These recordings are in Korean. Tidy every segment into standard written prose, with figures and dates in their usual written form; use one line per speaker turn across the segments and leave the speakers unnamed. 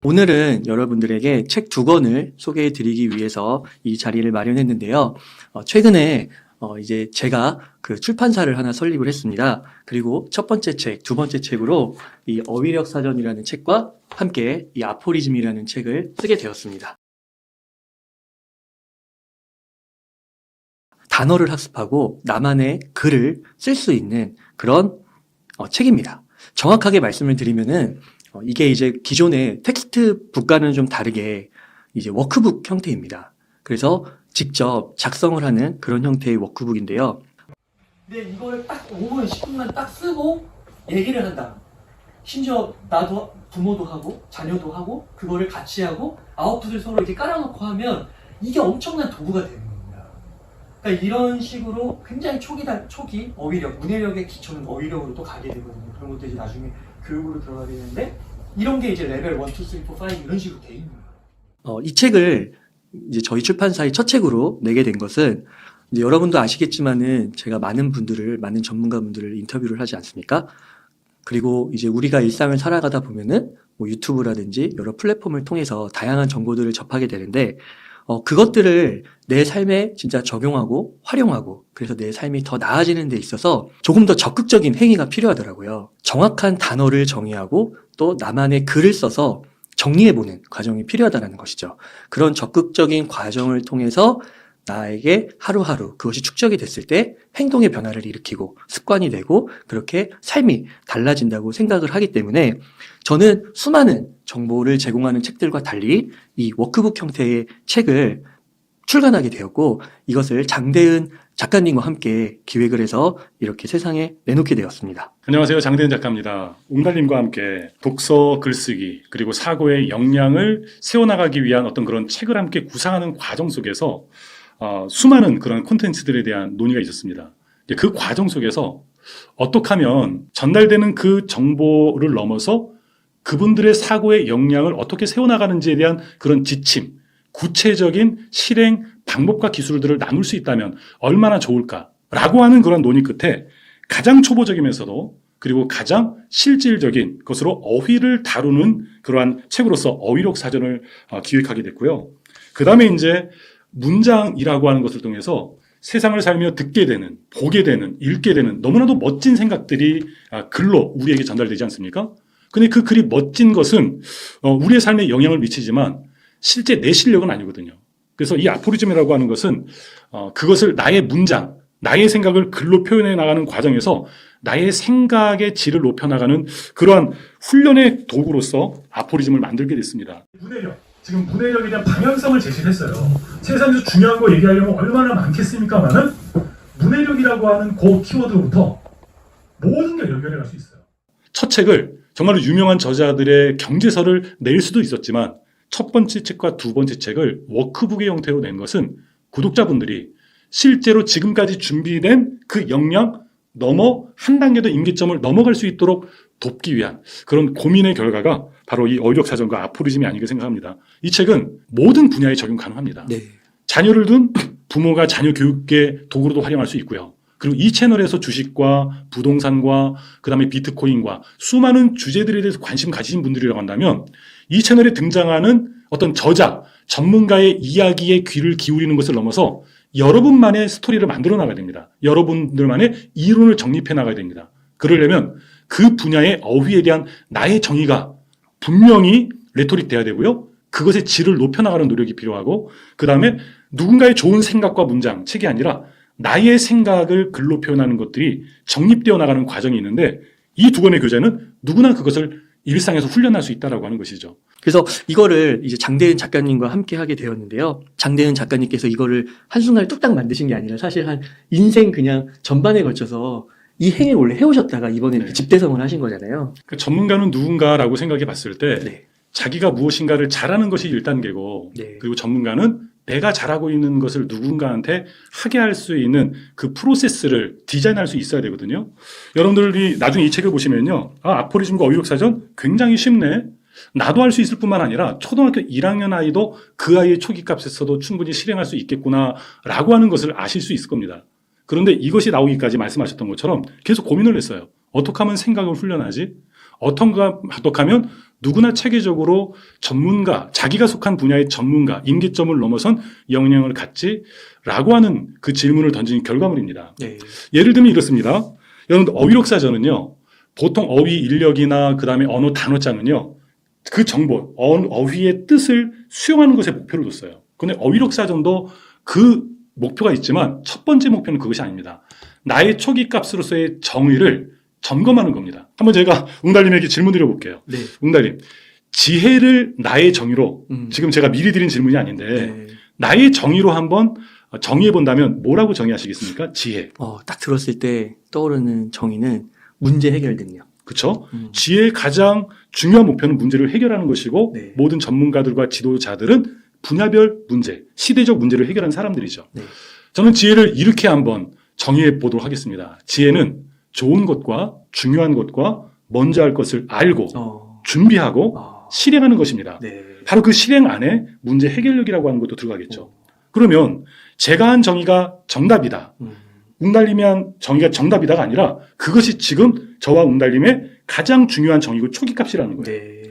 오늘은 여러분들에게 책 두 권을 소개해 드리기 위해서 이 자리를 마련했는데요. 최근에 이제 제가 그 출판사를 하나 설립을 했습니다. 그리고 첫 번째 책, 두 번째 책으로 이 어휘력 사전이라는 책과 함께 이 아포리즘이라는 책을 쓰게 되었습니다. 단어를 학습하고 나만의 글을 쓸 수 있는 그런 책입니다. 정확하게 말씀을 드리면은 이게 이제 기존의 텍스트북과는 좀 다르게 이제 워크북 형태입니다. 그래서 직접 작성을 하는 그런 형태의 워크북인데요. 근데 이걸 딱 5분, 10분만 딱 쓰고 얘기를 한다. 심지어 나도 부모도 하고 자녀도 하고 그거를 같이 하고 아웃풋을 서로 이렇게 깔아놓고 하면 이게 엄청난 도구가 되는 겁니다. 그러니까 이런 식으로 굉장히 초기 어휘력, 문해력의 기초는 어휘력으로 또 가게 되거든요. 그런 것도 이제 나중에 교육으로 들어가게 되는데 이런 게 이제 레벨 1, 2, 3, 4, 5 이런 식으로 돼 있는 거예요. 이 책을 이제 저희 출판사의 첫 책으로 내게 된 것은 이제 여러분도 아시겠지만은 제가 많은 전문가분들을 인터뷰를 하지 않습니까? 그리고 이제 우리가 일상을 살아가다 보면은 뭐 유튜브라든지 여러 플랫폼을 통해서 다양한 정보들을 접하게 되는데 그것들을 내 삶에 진짜 적용하고 활용하고 그래서 내 삶이 더 나아지는 데 있어서 조금 더 적극적인 행위가 필요하더라고요. 정확한 단어를 정의하고 또 나만의 글을 써서 정리해보는 과정이 필요하다는 것이죠. 그런 적극적인 과정을 통해서 나에게 하루하루 그것이 축적이 됐을 때 행동의 변화를 일으키고 습관이 되고 그렇게 삶이 달라진다고 생각을 하기 때문에 저는 수많은 정보를 제공하는 책들과 달리 이 워크북 형태의 책을 출간하게 되었고 이것을 장대은 작가님과 함께 기획을 해서 이렇게 세상에 내놓게 되었습니다.
안녕하세요. 장대은 작가입니다. 웅달님과 함께 독서, 글쓰기, 그리고 사고의 역량을 세워나가기 위한 어떤 그런 책을 함께 구상하는 과정 속에서 수많은 그런 콘텐츠들에 대한 논의가 있었습니다. 그 과정 속에서 어떻게 하면 전달되는 그 정보를 넘어서 그분들의 사고의 역량을 어떻게 세워나가는지에 대한 그런 지침, 구체적인 실행 방법과 기술들을 나눌 수 있다면 얼마나 좋을까라고 하는 그런 논의 끝에 가장 초보적이면서도 그리고 가장 실질적인 것으로 어휘를 다루는 그러한 책으로서 어휘력 사전을 기획하게 됐고요. 그 다음에 이제 문장이라고 하는 것을 통해서 세상을 살며 듣게 되는, 보게 되는, 읽게 되는 너무나도 멋진 생각들이 글로 우리에게 전달되지 않습니까? 근데 그 글이 멋진 것은 우리의 삶에 영향을 미치지만 실제 내 실력은 아니거든요. 그래서 이 아포리즘이라고 하는 것은 그것을 나의 문장, 나의 생각을 글로 표현해 나가는 과정에서 나의 생각의 질을 높여나가는 그러한 훈련의 도구로서 아포리즘을 만들게 됐습니다.
문해력, 지금 문해력에 대한 방향성을 제시를 했어요. 세상에서 중요한 거 얘기하려면 얼마나 많겠습니까만은 문해력이라고 하는 그 키워드로부터 모든 게 연결해 갈 수 있어요.
첫 책을 정말로 유명한 저자들의 경제서를 낼 수도 있었지만 첫 번째 책과 두 번째 책을 워크북의 형태로 낸 것은 구독자분들이 실제로 지금까지 준비된 그 역량 넘어 한 단계 더 임계점을 넘어갈 수 있도록 돕기 위한 그런 고민의 결과가 바로 이 어휘력 사전과 아포리즘이 아닌가 생각합니다. 이 책은 모든 분야에 적용 가능합니다.
네.
자녀를 둔 부모가 자녀 교육의 도구로도 활용할 수 있고요. 그리고 이 채널에서 주식과 부동산과 그다음에 비트코인과 수많은 주제들에 대해서 관심 가지신 분들이라고 한다면 이 채널에 등장하는 어떤 저자, 전문가의 이야기에 귀를 기울이는 것을 넘어서 여러분만의 스토리를 만들어 나가야 됩니다. 여러분들만의 이론을 정립해 나가야 됩니다. 그러려면 그 분야의 어휘에 대한 나의 정의가 분명히 레토릭 돼야 되고요. 그것의 질을 높여나가는 노력이 필요하고 그 다음에 누군가의 좋은 생각과 문장, 책이 아니라 나의 생각을 글로 표현하는 것들이 정립되어 나가는 과정이 있는데 이 두 권의 교재는 누구나 그것을 일상에서 훈련할 수 있다라고 하는 것이죠.
그래서 이거를 이제 장대은 작가님과 함께 하게 되었는데요. 장대은 작가님께서 이거를 한순간에 뚝딱 만드신 게 아니라 사실 한 인생 그냥 전반에 걸쳐서 이 행위를 원래 해오셨다가 이번에 이렇게 집대성을 하신 거잖아요.
그 전문가는 누군가라고 생각해 봤을 때
네.
자기가 무엇인가를 잘하는 것이 1단계고
네.
그리고 전문가는 내가 잘하고 있는 것을 누군가한테 하게 할 수 있는 그 프로세스를 디자인할 수 있어야 되거든요. 여러분들이 나중에 이 책을 보시면요. 아포리즘과 어휘력 사전 굉장히 쉽네. 나도 할 수 있을 뿐만 아니라 초등학교 1학년 아이도 그 아이의 초기 값에서도 충분히 실행할 수 있겠구나라고 하는 것을 아실 수 있을 겁니다. 그런데 이것이 나오기까지 말씀하셨던 것처럼 계속 고민을 했어요. 어떻게 하면 생각을 훈련하지? 어떻게 하면 누구나 체계적으로 전문가, 자기가 속한 분야의 전문가, 임계점을 넘어선 역량을 갖지라고 하는 그 질문을 던진 결과물입니다.
네.
예를 들면 이렇습니다. 여러분 어휘력사전은요. 보통 어휘 인력이나 그다음에 언어 단어장은요. 그 정보, 어휘의 뜻을 수용하는 것에 목표를 뒀어요. 그런데 어휘력사전도 그 목표가 있지만 첫 번째 목표는 그것이 아닙니다. 나의 초기 값으로서의 정의를 점검하는 겁니다. 한번 제가 웅달님에게 질문 드려볼게요.
네.
웅달님, 지혜를 나의 정의로, 지금 제가 미리 드린 질문이 아닌데
네.
나의 정의로 한번 정의해 본다면 뭐라고 정의하시겠습니까? 지혜.
딱 들었을 때 떠오르는 정의는 문제 해결 능력.
그렇죠? 지혜의 가장 중요한 목표는 문제를 해결하는 것이고
네.
모든 전문가들과 지도자들은 분야별 문제, 시대적 문제를 해결하는 사람들이죠.
네.
저는 지혜를 이렇게 한번 정의해 보도록 하겠습니다. 지혜는 좋은 것과 중요한 것과 먼저 할 것을 알고 준비하고 실행하는 것입니다.
네.
바로 그 실행 안에 문제 해결력이라고 하는 것도 들어가겠죠. 그러면 제가 한 정의가 정답이다. 웅달님이 한 정의가 정답이다가 아니라 그것이 지금 저와 웅달님의 가장 중요한 정의고 초기값이라는 거예요.
네.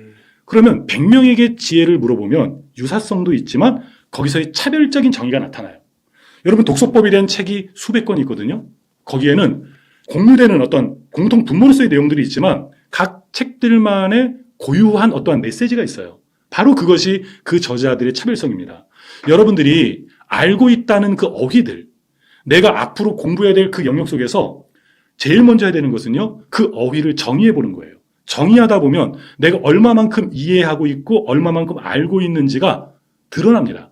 그러면 100명에게 지혜를 물어보면 유사성도 있지만 거기서의 차별적인 정의가 나타나요. 여러분 독서법에 대한 책이 수백 권이 있거든요. 거기에는 공유되는 어떤 공통 분모로서의 내용들이 있지만 각 책들만의 고유한 어떠한 메시지가 있어요. 바로 그것이 그 저자들의 차별성입니다. 여러분들이 알고 있다는 그 어휘들, 내가 앞으로 공부해야 될 그 영역 속에서 제일 먼저 해야 되는 것은요, 그 어휘를 정의해 보는 거예요. 정의하다 보면 내가 얼마만큼 이해하고 있고 얼마만큼 알고 있는지가 드러납니다.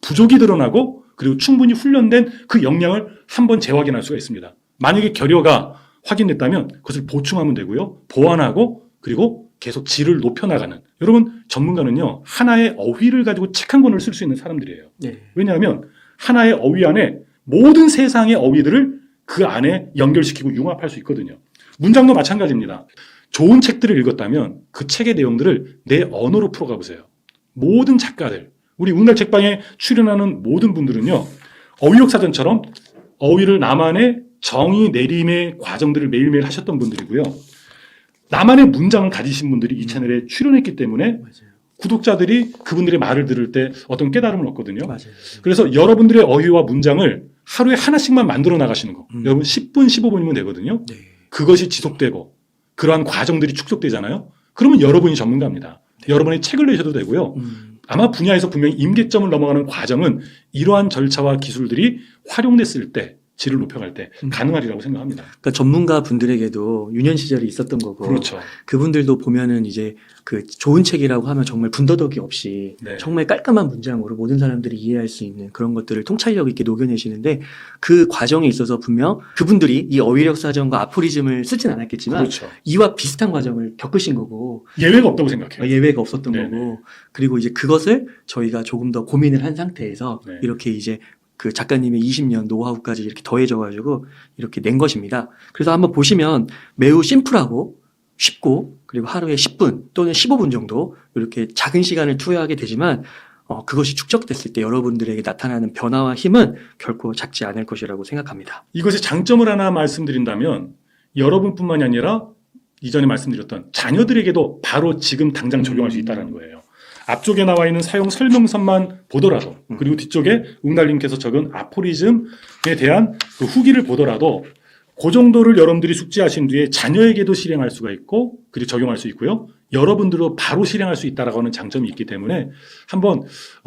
부족이 드러나고 그리고 충분히 훈련된 그 역량을 한번 재확인할 수가 있습니다. 만약에 결여가 확인됐다면 그것을 보충하면 되고요. 보완하고 그리고 계속 질을 높여나가는. 여러분 전문가는요. 하나의 어휘를 가지고 책 한 권을 쓸 수 있는 사람들이에요.
네.
왜냐하면 하나의 어휘 안에 모든 세상의 어휘들을 그 안에 연결시키고 융합할 수 있거든요. 문장도 마찬가지입니다. 좋은 책들을 읽었다면 그 책의 내용들을 내 언어로 풀어가 보세요. 모든 작가들, 우리 웅달 책방에 출연하는 모든 분들은요. 어휘력사전처럼 어휘를 나만의 정의 내림의 과정들을 매일매일 하셨던 분들이고요. 나만의 문장을 가지신 분들이 이 채널에 출연했기 때문에
맞아요.
구독자들이 그분들의 말을 들을 때 어떤 깨달음을 얻거든요.
맞아요.
그래서 여러분들의 어휘와 문장을 하루에 하나씩만 만들어 나가시는 거. 여러분 10분, 15분이면 되거든요.
네.
그것이 지속되고 그러한 과정들이 축적되잖아요. 그러면 여러분이 전문가입니다. 여러분이 책을 내셔도 되고요. 아마 분야에서 분명히 임계점을 넘어가는 과정은 이러한 절차와 기술들이 활용됐을 때 질을 높여갈 때 가능하리라고 생각합니다.
그러니까 전문가 분들에게도 유년 시절이 있었던 거고,
그렇죠.
그분들도 보면은 이제 그 좋은 책이라고 하면 정말 군더더기 없이
네.
정말 깔끔한 문장으로 모든 사람들이 이해할 수 있는 그런 것들을 통찰력 있게 녹여내시는데 그 과정에 있어서 분명 그분들이 이 어휘력 사전과 아포리즘을 쓰진 않았겠지만
그렇죠.
이와 비슷한 과정을 겪으신 거고
예외가 없다고 생각해요.
예외가 없었던
네네.
거고 그리고 이제 그것을 저희가 조금 더 고민을 한 상태에서
네.
이렇게 이제 그 작가님의 20년 노하우까지 이렇게 더해져가지고 이렇게 낸 것입니다. 그래서 한번 보시면 매우 심플하고 쉽고 그리고 하루에 10분 또는 15분 정도 이렇게 작은 시간을 투여하게 되지만 그것이 축적됐을 때 여러분들에게 나타나는 변화와 힘은 결코 작지 않을 것이라고 생각합니다.
이것의 장점을 하나 말씀드린다면 여러분뿐만이 아니라 이전에 말씀드렸던 자녀들에게도 바로 지금 당장 적용할 수 있다는 거예요. 앞쪽에 나와 있는 사용 설명서만 보더라도 그리고 뒤쪽에 웅달님께서 적은 아포리즘에 대한 그 후기를 보더라도 그 정도를 여러분들이 숙지하신 뒤에 자녀에게도 실행할 수가 있고 그리고 적용할 수 있고요. 여러분들도 바로 실행할 수 있다라고 하는 장점이 있기 때문에 한번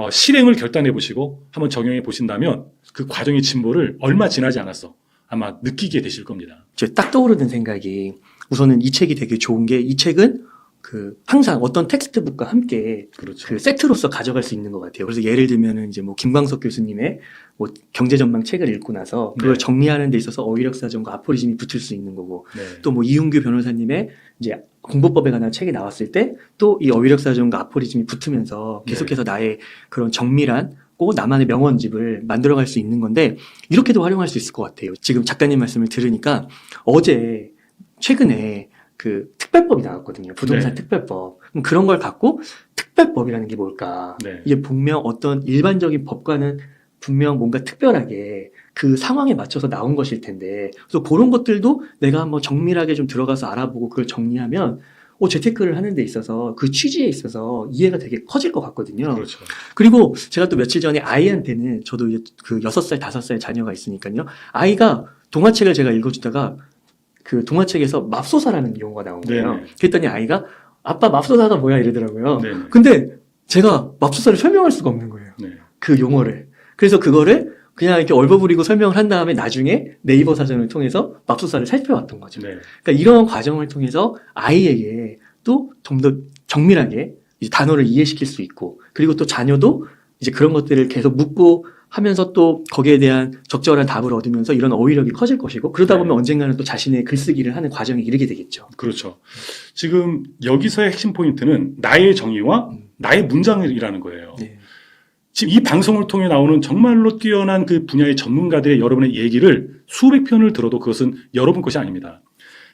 실행을 결단해 보시고 한번 적용해 보신다면 그 과정의 진보를 얼마 지나지 않았어 아마 느끼게 되실 겁니다.
제 딱 떠오르는 생각이 우선은 이 책이 되게 좋은 게 이 책은 그 항상 어떤 텍스트북과 함께
그렇죠.
그 세트로서 가져갈 수 있는 것 같아요. 그래서 예를 들면은 이제 뭐 김광석 교수님의 뭐 경제전망 책을 읽고 나서 그걸
네.
정리하는 데 있어서 어휘력 사전과 아포리즘이 붙을 수 있는 거고
네.
또 뭐 이윤규 변호사님의 이제 공보법에 관한 책이 나왔을 때 또 이 어휘력 사전과 아포리즘이 붙으면서 계속해서 나의 그런 정밀한 꼭 나만의 명언집을 만들어갈 수 있는 건데 이렇게도 활용할 수 있을 것 같아요. 지금 작가님 말씀을 들으니까 어제 최근에 그 특별법이 나왔거든요. 부동산
네.
특별법. 그럼 그런 걸 갖고 특별법이라는 게 뭘까?
네.
이게 분명 어떤 일반적인 법과는 분명 뭔가 특별하게 그 상황에 맞춰서 나온 것일 텐데 그래서 그런 것들도 내가 한번 정밀하게 좀 들어가서 알아보고 그걸 정리하면 재테크를 하는 데 있어서 그 취지에 있어서 이해가 되게 커질 것 같거든요.
그렇죠.
그리고 제가 또 며칠 전에 아이한테는 저도 이제 그 6살, 5살 자녀가 있으니까요. 아이가 동화책을 제가 읽어주다가 그 동화책에서 맙소사라는 용어가 나온 거예요.
네네.
그랬더니 아이가 아빠 맙소사가 뭐야 이러더라고요.
네네.
근데 제가 맙소사를 설명할 수가 없는 거예요.
네.
그 용어를. 그래서 그거를 그냥 이렇게 얼버무리고 설명을 한 다음에 나중에 네이버 사전을 통해서 맙소사를 살펴왔던 거죠.
네.
그러니까 이런 과정을 통해서 아이에게 또 좀 더 정밀하게 이제 단어를 이해시킬 수 있고, 그리고 또 자녀도 이제 그런 것들을 계속 묻고 하면서 또 거기에 대한 적절한 답을 얻으면서 이런 어휘력이 커질 것이고, 그러다 보면
네.
언젠가는 또 자신의 글쓰기를 하는 과정에 이르게 되겠죠.
그렇죠. 지금 여기서의 핵심 포인트는 나의 정의와 나의 문장이라는 거예요.
네.
지금 이 방송을 통해 나오는 정말로 뛰어난 그 분야의 전문가들의 여러분의 얘기를 수백 편을 들어도 그것은 여러분 것이 아닙니다.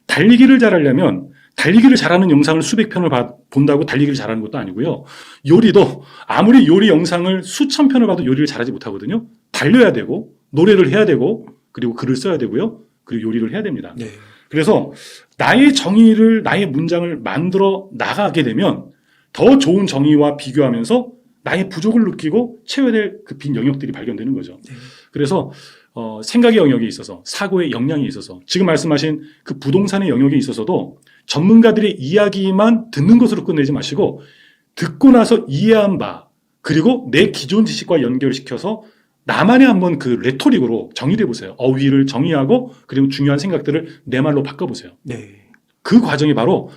달리기를 잘하려면 달리기를 잘하는 영상을 수백 편을 본다고 달리기를 잘하는 것도 아니고요. 요리도 아무리 요리 영상을 수천 편을 봐도 요리를 잘하지 못하거든요. 달려야 되고 노래를 해야 되고 그리고 글을 써야 되고요. 그리고 요리를 해야 됩니다.
네.
그래서 나의 정의를, 나의 문장을 만들어 나가게 되면 더 좋은 정의와 비교하면서 나의 부족을 느끼고 채워야 될 그 빈 영역들이 발견되는 거죠.
네.
그래서 생각의 영역에 있어서, 사고의 역량에 있어서, 지금 말씀하신 그 부동산의 영역에 있어서도 전문가들의 이야기만 듣는 것으로 끝내지 마시고 듣고 나서 이해한 바, 그리고 내 기존 지식과 연결시켜서 나만의 한번 그 레토릭으로 정의를 해보세요. 어휘를 정의하고 그리고 중요한 생각들을 내 말로 바꿔보세요.
네.
그 과정이 바로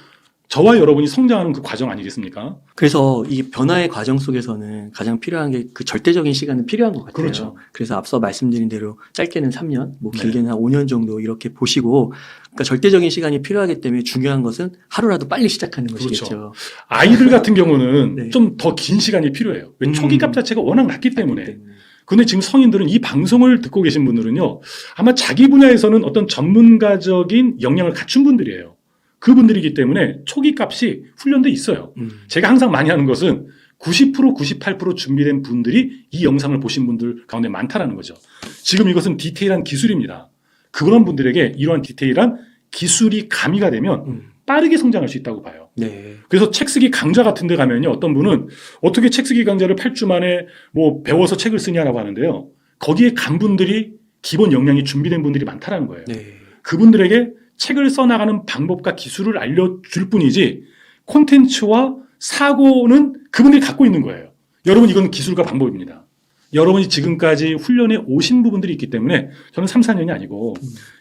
저와 여러분이 성장하는 그 과정 아니겠습니까?
그래서 이 변화의 과정 속에서는 가장 필요한 게 그 절대적인 시간은 필요한 것 같아요.
그렇죠.
그래서 앞서 말씀드린 대로 짧게는 3년, 뭐
네.
길게는 한 5년 정도 이렇게 보시고, 그러니까 절대적인 시간이 필요하기 때문에 중요한 것은 하루라도 빨리 시작하는 것이겠죠.
그렇죠. 아이들 같은 경우는
네.
좀 더 긴 시간이 필요해요. 왜 초기값 자체가 워낙 낮기 때문에.
때문에.
근데 지금 성인들은 이 방송을 듣고 계신 분들은요, 아마 자기 분야에서는 어떤 전문가적인 역량을 갖춘 분들이에요. 그분들이기 때문에 초기 값이 훈련돼 있어요. 제가 항상 많이 하는 것은 90%, 98% 준비된 분들이 이 영상을 보신 분들 가운데 많다라는 거죠. 지금 이것은 디테일한 기술입니다. 그런 분들에게 이러한 디테일한 기술이 가미가 되면 빠르게 성장할 수 있다고 봐요.
네.
그래서 책 쓰기 강좌 같은 데 가면요, 어떤 분은 어떻게 책 쓰기 강좌를 8주 만에 뭐 배워서 책을 쓰냐라고 하는데요. 거기에 간 분들이 기본 역량이 준비된 분들이 많다라는 거예요.
네.
그분들에게 책을 써나가는 방법과 기술을 알려줄 뿐이지 콘텐츠와 사고는 그분들이 갖고 있는 거예요. 여러분, 이건 기술과 방법입니다. 여러분이 지금까지 훈련해 오신 부분들이 있기 때문에 저는 3, 4년이 아니고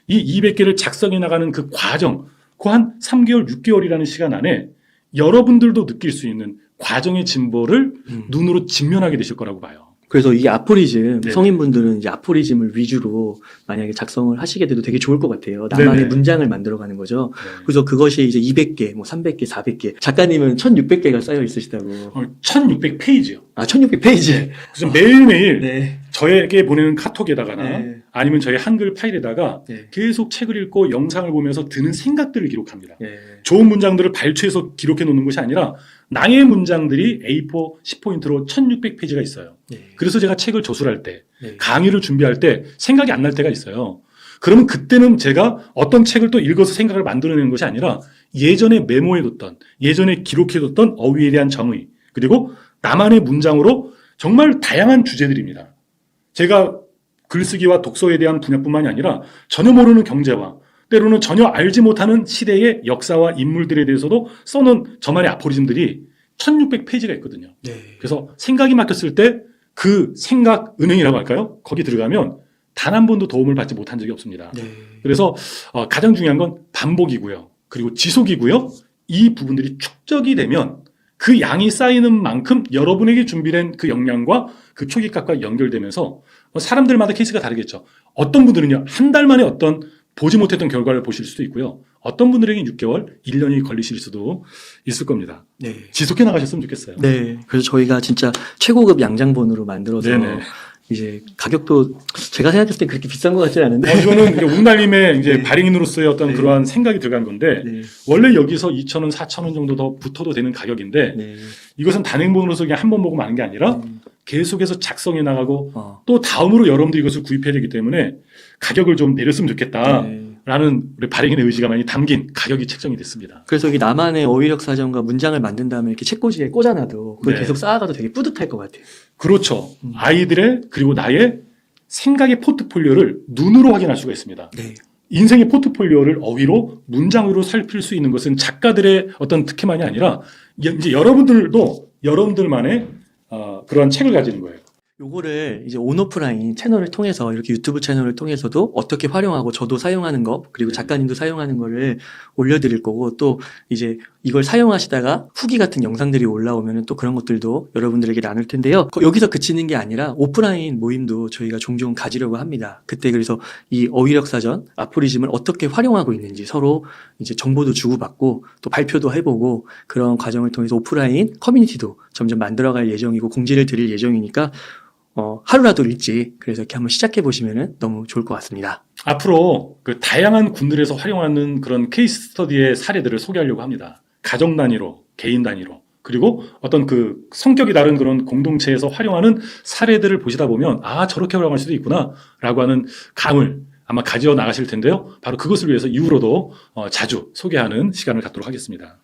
이 200개를 작성해 나가는 그 과정, 그 한 3개월, 6개월이라는 시간 안에 여러분들도 느낄 수 있는 과정의 진보를 눈으로 직면하게 되실 거라고 봐요.
그래서 이 아포리즘,
네네.
성인분들은 이제 아포리즘을 위주로 만약에 작성을 하시게 돼도 되게 좋을 것 같아요. 나만의
네네.
문장을 만들어가는 거죠.
네.
그래서 그것이 이제 200개, 뭐 300개, 400개. 작가님은 1600개가 쌓여 있으시다고.
1600페이지요.
아, 1600페이지.
그래서 매일매일
네.
저에게 보내는 카톡에다가나
네.
아니면 저희 한글 파일에다가
네.
계속 책을 읽고 영상을 보면서 드는 생각들을 기록합니다.
네.
좋은 문장들을 발췌해서 기록해 놓는 것이 아니라 나의 문장들이 A4 10포인트로 1600페이지가 있어요.
네.
그래서 제가 책을 저술할 때,
네.
강의를 준비할 때 생각이 안 날 때가 있어요. 그러면 그때는 제가 어떤 책을 또 읽어서 생각을 만들어내는 것이 아니라 예전에 메모해뒀던, 예전에 기록해뒀던 어휘에 대한 정의, 그리고 나만의 문장으로 정말 다양한 주제들입니다. 제가 글쓰기와 독서에 대한 분야뿐만이 아니라 전혀 모르는 경제와 때로는 전혀 알지 못하는 시대의 역사와 인물들에 대해서도 써놓은 저만의 아포리즘들이 1600페이지가 있거든요.
네.
그래서 생각이 막혔을 때 그 생각 은행이라고 할까요? 거기 들어가면 단 한 번도 도움을 받지 못한 적이 없습니다.
네.
그래서 가장 중요한 건 반복이고요. 그리고 지속이고요. 이 부분들이 축적이 되면 그 양이 쌓이는 만큼 여러분에게 준비된 그 역량과 그 초기값과 연결되면서 사람들마다 케이스가 다르겠죠. 어떤 분들은요, 한 달 만에 어떤 보지 못했던 결과를 보실 수도 있고요. 어떤 분들에게 6개월, 1년이 걸리실 수도 있을 겁니다.
네.
지속해 나가셨으면 좋겠어요.
네. 그래서 저희가 진짜 최고급 양장본으로 만들어서
네네.
이제 가격도 제가 생각했을 때 그렇게 비싼 것 같지는 않은데.
이거는 이제 웅달님의 이제
네.
발행인으로서의 어떤
네.
그러한 생각이 들어간 건데,
네.
원래 여기서 2,000원, 4,000원 정도 더 붙어도 되는 가격인데,
네.
이것은 단행본으로서 그냥 한 번 보고 마는 게 아니라 계속해서 작성해 나가고
어.
또 다음으로 여러분들이 이것을 구입해야 되기 때문에 가격을 좀 내렸으면 좋겠다.
네.
라는 우리 발행인의 의지가 많이 담긴 가격이 책정이 됐습니다.
그래서 이 나만의 어휘력 사전과 문장을 만든 다음에 이렇게 책꽂이에 꽂아놔도 그걸
네.
계속 쌓아가도 되게 뿌듯할 것 같아요.
그렇죠. 아이들의 그리고 나의 생각의 포트폴리오를 눈으로 확인할 수가 있습니다.
네.
인생의 포트폴리오를 어휘로 문장으로 살필 수 있는 것은 작가들의 어떤 특혜만이 아니라 이제 여러분들도 여러분들만의 그런 책을 가지는 거예요.
요거를 이제 온오프라인 채널을 통해서 이렇게 유튜브 채널을 통해서도 어떻게 활용하고 저도 사용하는 거 그리고 작가님도 사용하는 거를 올려드릴 거고 또 이제 이걸 사용하시다가 후기 같은 영상들이 올라오면은 또 그런 것들도 여러분들에게 나눌 텐데요. 여기서 그치는 게 아니라 오프라인 모임도 저희가 종종 가지려고 합니다. 그때 그래서 이 어휘력 사전 아포리즘을 어떻게 활용하고 있는지 서로 이제 정보도 주고받고 또 발표도 해보고 그런 과정을 통해서 오프라인 커뮤니티도 점점 만들어갈 예정이고 공지를 드릴 예정이니까 하루라도 일찍 그래서 이렇게 한번 시작해 보시면은 너무 좋을 것 같습니다.
앞으로 그 다양한 군들에서 활용하는 그런 케이스 스터디의 사례들을 소개하려고 합니다. 가정 단위로, 개인 단위로, 그리고 어떤 그 성격이 다른 그런 공동체에서 활용하는 사례들을 보시다 보면 아, 저렇게 활용할 수도 있구나 라고 하는 감을 아마 가지어 나가실 텐데요. 바로 그것을 위해서 이후로도 자주 소개하는 시간을 갖도록 하겠습니다.